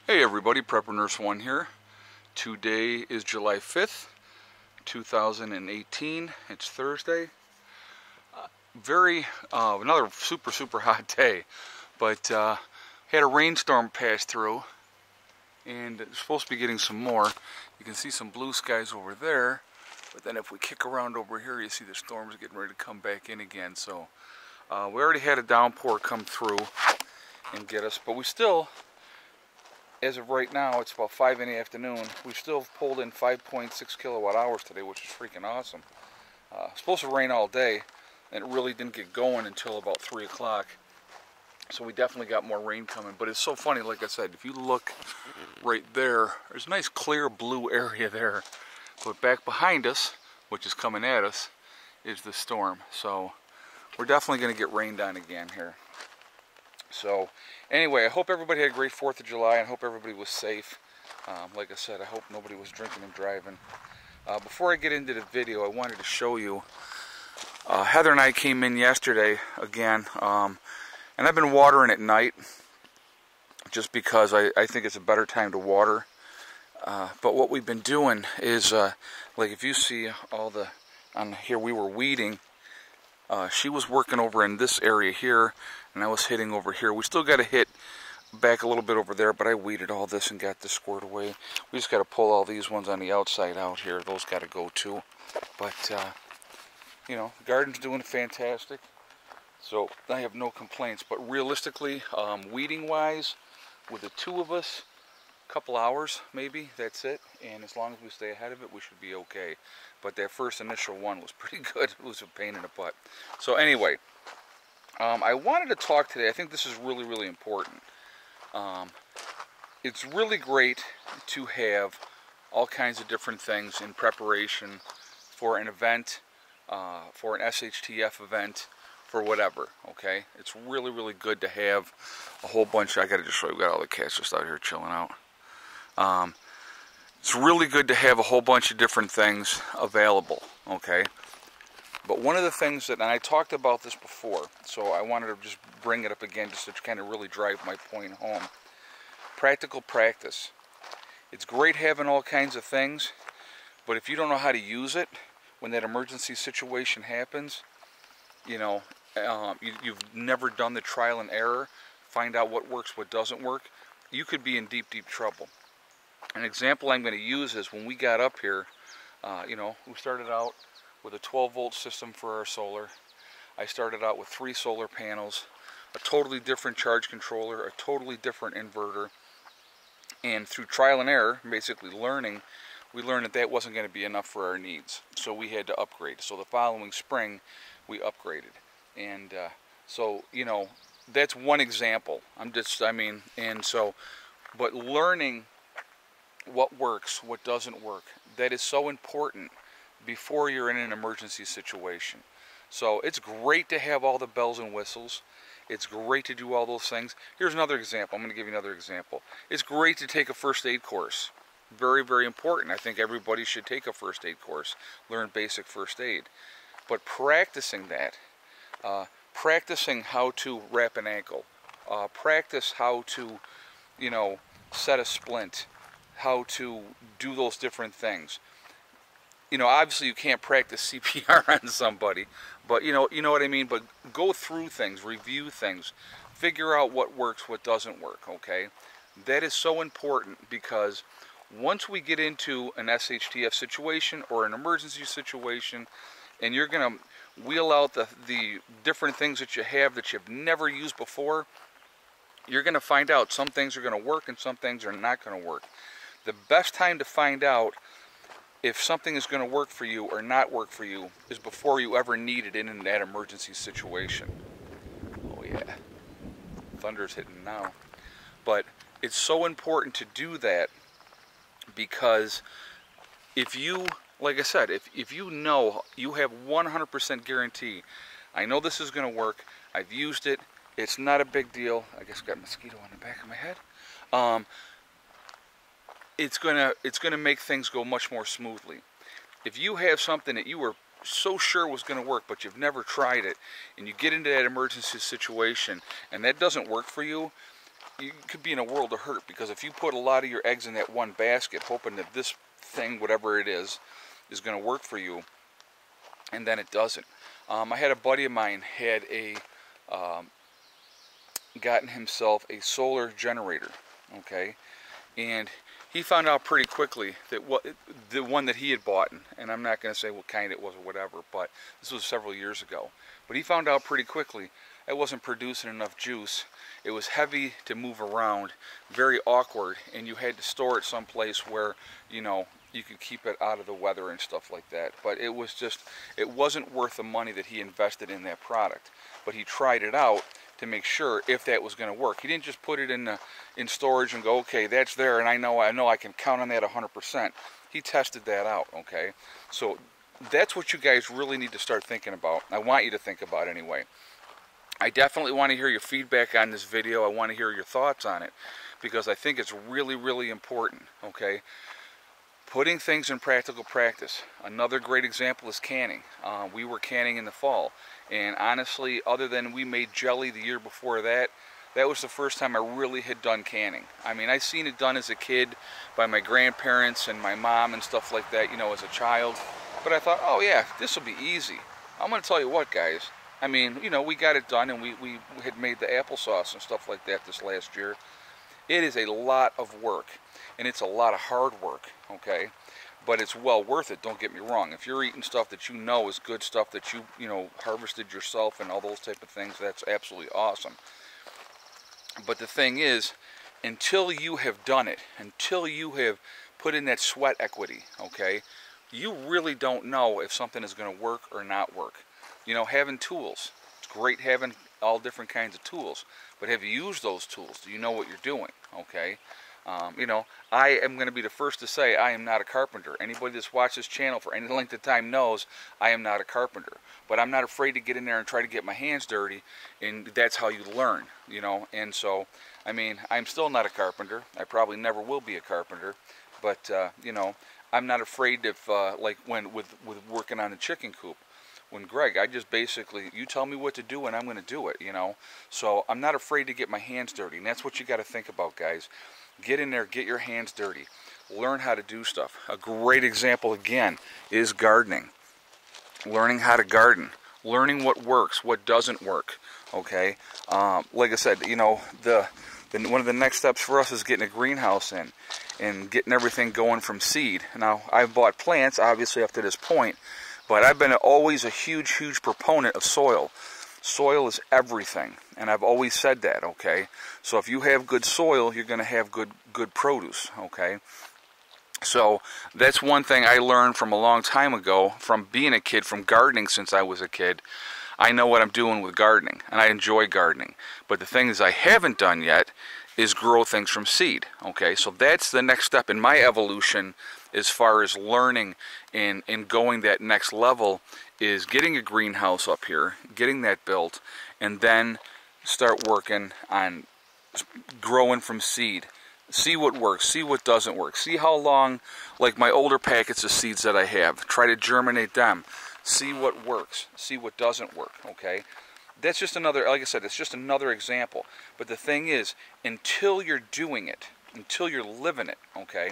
Hey everybody, Prepper Nurse 1 here. Today is July 5th, 2018. It's Thursday. Another super hot day. But had a rainstorm pass through, and it's supposed to be getting some more. You can see some blue skies over there, but then if we kick around over here, you see the storm's getting ready to come back in again. So we already had a downpour come through and get us, but we still, as of right now, it's about 5 in the afternoon. We've still pulled in 5.6 kilowatt hours today, which is freaking awesome. It's supposed to rain all day, and it really didn't get going until about 3 o'clock. So we definitely got more rain coming. But it's so funny, like I said, if you look right there, there's a nice clear blue area there. But back behind us, which is coming at us, is the storm. So we're definitely going to get rained on again here. So anyway, I hope everybody had a great 4th of July, and hope everybody was safe. Like I said, I hope nobody was drinking and driving. Before I get into the video, I wanted to show you, Heather and I came in yesterday again, and I've been watering at night just because I think it's a better time to water. But what we've been doing is, like if you see on here we were weeding. She was working over in this area here, and I was hitting over here. We still got to hit back a little bit over there, but I weeded all this and got this squared away. We just got to pull all these ones on the outside out here. Those got to go too. But, you know, the garden's doing fantastic, so I have no complaints. But realistically, weeding-wise, with the two of us, a couple hours maybe, that's it. And as long as we stay ahead of it, we should be okay. But that first initial one was pretty good. It was a pain in the butt. So anyway, I wanted to talk today. I think this is really important. It's really great to have all kinds of different things in preparation for an event, for an SHTF event, for whatever, okay? It's really good to have a whole bunch. I gotta just show you, we got all the cats just out here chilling out. It's really good to have a whole bunch of different things available, okay? But one of the things that, and I talked about this before, so I wanted to just bring it up again just to kind of really drive my point home. Practical practice. It's great having all kinds of things, but if you don't know how to use it when that emergency situation happens, you know, you've never done the trial and error, find out what works, what doesn't work, you could be in deep trouble. An example I'm going to use is when we got up here, you know, we started out with a 12-volt system for our solar. I started out with 3 solar panels, a totally different charge controller, a totally different inverter, and through trial and error, basically learning, we learned that that wasn't going to be enough for our needs, so we had to upgrade. So the following spring, we upgraded, and so, you know, that's one example. But learning what works, what doesn't work, that is so important before you're in an emergency situation. So it's great to have all the bells and whistles. It's great to do all those things. Here's another example. I'm going to give you another example. It's great to take a first aid course. Very important. I think everybody should take a first aid course, learn basic first aid. But practicing that, practicing how to wrap an ankle, practice how to, you know, set a splint, how to do those different things. You know, obviously you can't practice CPR on somebody, but you know what I mean. But go through things, review things, figure out what works, what doesn't work, okay? That is so important, because once we get into an SHTF situation or an emergency situation, and you're going to wheel out the different things that you have that you've never used before, you're going to find out some things are going to work and some things are not going to work. The best time to find out if something is going to work for you or not work for you is before you ever need it in that emergency situation. Oh yeah, thunder's hitting now. But it's so important to do that, because if you, like I said, if you know, you have 100% guarantee, I know this is going to work, I've used it, it's not a big deal. I guess I got a mosquito on the back of my head. It's gonna make things go much more smoothly. If you have something that you were so sure was going to work, but you've never tried it, and you get into that emergency situation and that doesn't work for you, you could be in a world of hurt, because if you put a lot of your eggs in that one basket, hoping that this thing, whatever it is going to work for you, and then it doesn't. I had a buddy of mine had gotten himself a solar generator, okay, and he found out pretty quickly that the one that he had bought, and I'm not going to say what kind it was or whatever, but this was several years ago, but he found out pretty quickly it wasn't producing enough juice. It was heavy to move around, very awkward, and you had to store it someplace where, you know, you could keep it out of the weather and stuff like that. But it was just, it wasn't worth the money that he invested in that product. But he tried it out to make sure if that was going to work. He didn't just put it in storage and go, okay, that's there, and I know I can count on that 100%. He tested that out, okay? So that's what you guys really need to start thinking about. I want you to think about anyway. I definitely want to hear your feedback on this video. I want to hear your thoughts on it, because I think it's really, really important, okay? Putting things in practical practice. Another great example is canning. We were canning in the fall, and honestly, other than we made jelly the year before that, that was the first time I really had done canning. I mean, I seen it done as a kid by my grandparents and my mom and stuff like that, you know, as a child. But I thought, oh yeah, this will be easy. I'm going to tell you what, guys. I mean, you know, we got it done, and we had made the applesauce and stuff like that this last year. It is a lot of work, and it's a lot of hard work, okay? But it's well worth it, don't get me wrong. If you're eating stuff that you know is good stuff that you know, harvested yourself and all those type of things, that's absolutely awesome. But the thing is, until you have done it, until you have put in that sweat equity, okay, you really don't know if something is going to work or not work. You know, having tools, it's great having all different kinds of tools, but have you used those tools? Do you know what you're doing, okay? You know, I am going to be the first to say I am not a carpenter. Anybody that's watched this channel for any length of time knows I am not a carpenter. But I'm not afraid to get in there and try to get my hands dirty, and that's how you learn, you know. And so, I mean, I'm still not a carpenter. I probably never will be a carpenter. But, you know, I'm not afraid if, like when with working on the chicken coop. When Greg, I just basically, you tell me what to do and I'm going to do it, you know. So I'm not afraid to get my hands dirty, and that's what you got to think about, guys. Get in there, get your hands dirty. Learn how to do stuff. A great example, again, is gardening. Learning how to garden. Learning what works, what doesn't work, okay. Like I said, you know, one of the next steps for us is getting a greenhouse in and getting everything going from seed. Now, I've bought plants, obviously, up to this point, but I've been always a huge, huge proponent of soil. Soil is everything, and I've always said that, okay? So if you have good soil, you're going to have good produce, okay? So that's one thing I learned from a long time ago, from being a kid, from gardening since I was a kid. I know what I'm doing with gardening, and I enjoy gardening. But the thing is I haven't done yet is grow things from seed, okay? So that's the next step in my evolution as far as learning and going that next level, is getting a greenhouse up here, getting that built, and then start working on growing from seed. See what works, see what doesn't work, see how long, like my older packets of seeds that I have, try to germinate them, see what works, see what doesn't work, okay? That's just another, like I said, it's just another example. But the thing is, until you're doing it, until you're living it, okay,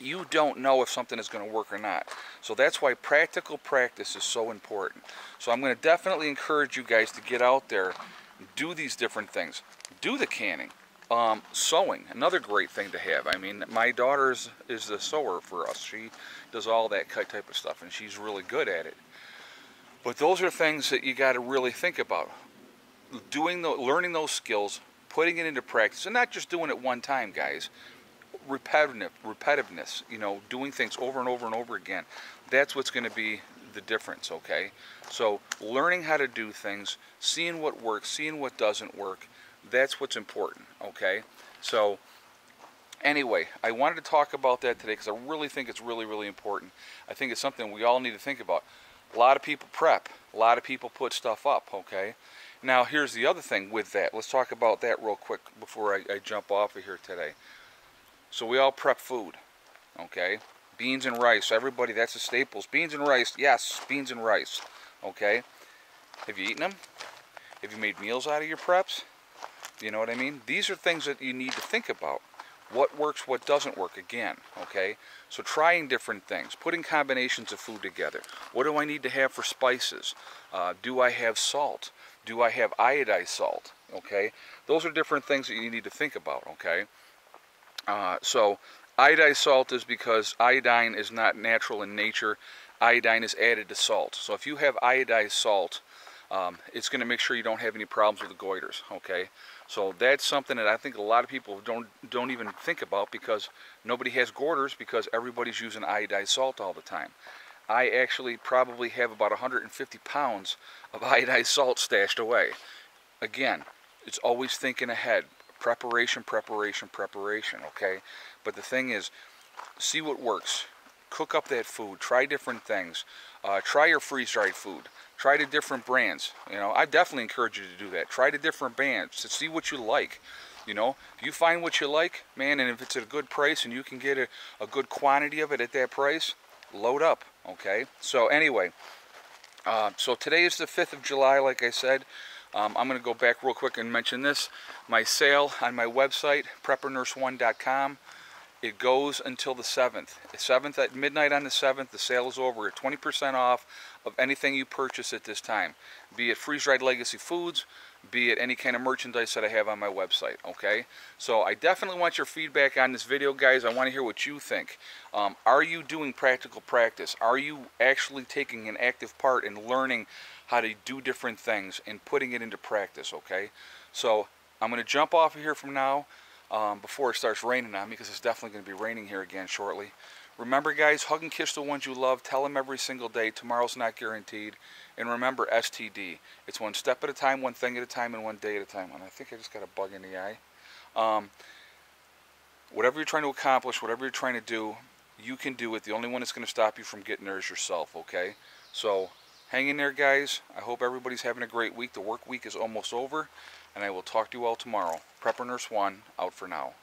you don't know if something is going to work or not. So that's why practical practice is so important. So I'm going to definitely encourage you guys to get out there, do these different things. Do the canning. Sewing, another great thing to have. I mean, my daughter is the sewer for us. She does all that type of stuff, and she's really good at it. But those are things that you got to really think about. Learning those skills, putting it into practice, and not just doing it one time, guys. Repetitiveness, you know, doing things over and over and over again. That's what's going to be the difference, okay? So learning how to do things, seeing what works, seeing what doesn't work, that's what's important, okay? So anyway, I wanted to talk about that today because I really think it's really, really important. I think it's something we all need to think about. A lot of people prep. A lot of people put stuff up, okay? Now, here's the other thing with that. Let's talk about that real quick before I jump off of here today. So we all prep food, okay? Beans and rice, everybody, that's the staples. Beans and rice, yes, beans and rice, okay? Have you eaten them? Have you made meals out of your preps? You know what I mean? These are things that you need to think about. What works, what doesn't work, again, okay? So trying different things, putting combinations of food together. What do I need to have for spices? Do I have salt? Do I have iodized salt? Okay? Those are different things that you need to think about, okay? So iodized salt is because iodine is not natural in nature. Iodine is added to salt. So if you have iodized salt, it's going to make sure you don't have any problems with the goiters, okay? So that's something that I think a lot of people don't even think about, because nobody has goiters because everybody's using iodized salt all the time. I actually probably have about 150 pounds of iodized salt stashed away. Again, it's always thinking ahead. Preparation, preparation, preparation, okay? But the thing is, see what works. Cook up that food. Try different things. Try your freeze-dried food. Try the different brands. You know, I definitely encourage you to do that. Try the different brands to see what you like. You know, if you find what you like, man, and if it's at a good price and you can get a good quantity of it at that price, load up, okay? So anyway, so today is the 5th of July, like I said. I'm going to go back real quick and mention this. My sale on my website, preppernurse1.com, it goes until the 7th. The 7th at midnight on the 7th, the sale is over at 20% off of anything you purchase at this time. Be it freeze-dried legacy foods, be it any kind of merchandise that I have on my website, okay? So I definitely want your feedback on this video, guys. I want to hear what you think. Are you doing practical practice? Are you actually taking an active part in learning how to do different things and putting it into practice, okay? So I'm going to jump off of here from now before it starts raining on me, because it's definitely going to be raining here again shortly. Remember, guys, hug and kiss the ones you love. Tell them every single day. Tomorrow's not guaranteed. And remember, STD. It's one step at a time, one thing at a time, and one day at a time. And I think I just got a bug in the eye. Whatever you're trying to accomplish, whatever you're trying to do, you can do it. The only one that's going to stop you from getting there is yourself, okay? So hang in there, guys. I hope everybody's having a great week. The work week is almost over, and I will talk to you all tomorrow. Prepper Nurse 1, out for now.